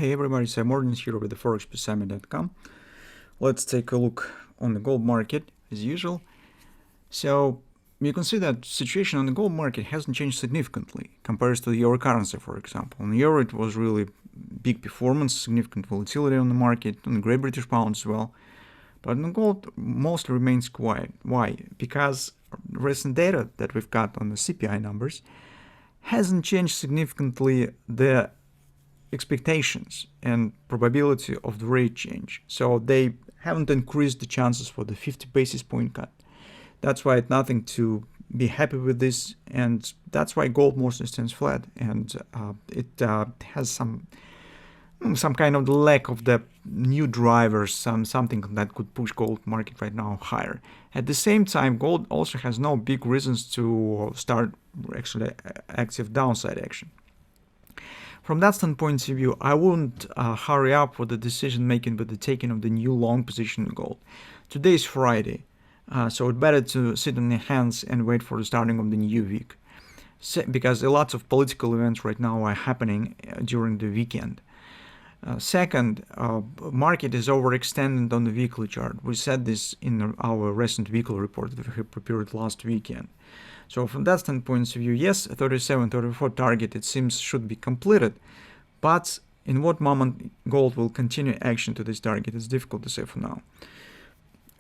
Hey everybody, Sive Morten here with the ForexPeaceArmy.com. Let's take a look on the gold market as usual. So you can see that situation on the gold market hasn't changed significantly compared to the euro currency, for example. On the euro it was really big performance, significant volatility on the market, on the Great British Pound as well. But on the gold mostly remains quiet. Why? Because recent data that we've got on the CPI numbers hasn't changed significantly the expectations and probability of the rate change. So they haven't increased the chances for the 50 basis point cut. That's why it's nothing to be happy with this, and that's why gold mostly stands flat, and it has some kind of lack of the new drivers, something that could push gold market right now higher. At the same time, gold also has no big reasons to start actually active downside action. From that standpoint of view, I wouldn't hurry up with the decision making with the taking of the new long position in gold. Today is Friday, so it's better to sit on your hands and wait for the starting of the new week, because a lot of political events right now are happening during the weekend. Second, market is overextended on the weekly chart. We said this in our recent weekly report that we prepared last weekend. So from that standpoint of view, yes, 37-34 target, it seems, should be completed. But in what moment gold will continue action to this target, it's difficult to say for now.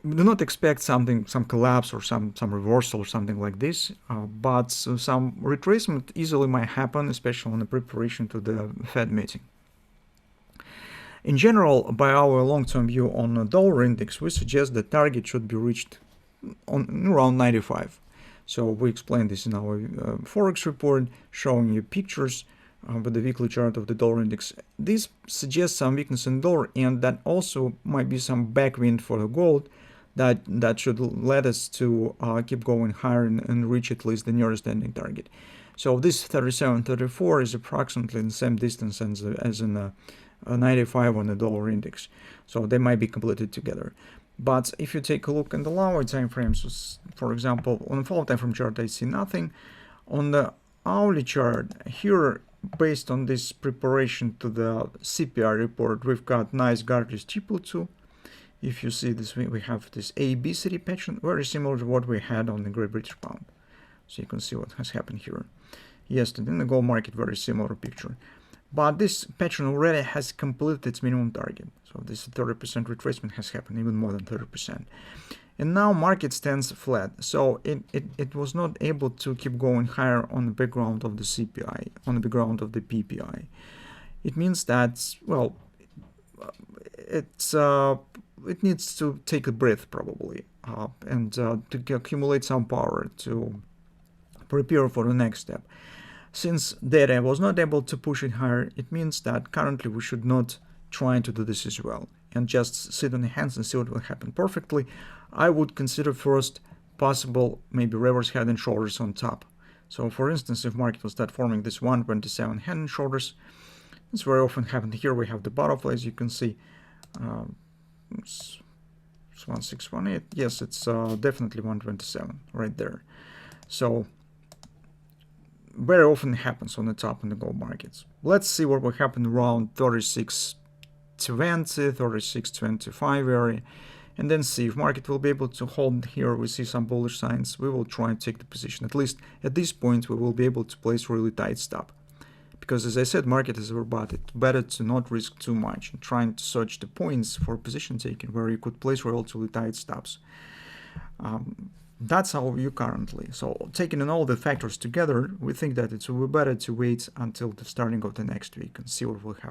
We do not expect some collapse or some reversal or something like this, but some retracement easily might happen, especially on the preparation to the Fed meeting. In general, by our long-term view on the dollar index, we suggest the target should be reached on around 95. So we explained this in our Forex report, showing you pictures with the weekly chart of the dollar index. This suggests some weakness in dollar, and that also might be some backwind for the gold that should lead us to keep going higher and reach at least the nearest ending target. So this 37-34 is approximately the same distance as in 95 on the dollar index. So they might be completed together. But if you take a look in the lower time frames, for example, on the 4 time frame chart, I see nothing. On the hourly chart, here, based on this preparation to the CPI report, we've got nice Gartley's triple 2. If you see this, we have this ABCD pattern, very similar to what we had on the Great British Pound. So you can see what has happened here. Yesterday in the gold market, very similar picture. But this pattern already has completed its minimum target. So this 30% retracement has happened, even more than 30%. And now market stands flat. So it was not able to keep going higher on the background of the CPI, on the background of the PPI. It means that, well, it needs to take a breath probably, and to accumulate some power to prepare for the next step. Since data was not able to push it higher, it means that currently we should not try to do this as well and just sit on the hands and see what will happen. Perfectly, I would consider first possible maybe reverse head and shoulders on top. So for instance, if market will start forming this 127 head and shoulders, this very often happens. Here we have the butterfly, as you can see. It's 1618. Yes, it's definitely 127 right there. So very often happens on the top in the gold markets. Let's see what will happen around 36.20, 36.25 area, and then see if market will be able to hold here. We see some bullish signs. We will try and take the position. At least at this point, we will be able to place really tight stop. Because as I said, market is overbought. It's better to not risk too much and trying to search the points for position taking where you could place relatively tight stops. That's our view currently. So taking in all the factors together, we think that it will be better to wait until the starting of the next week and see what will happen.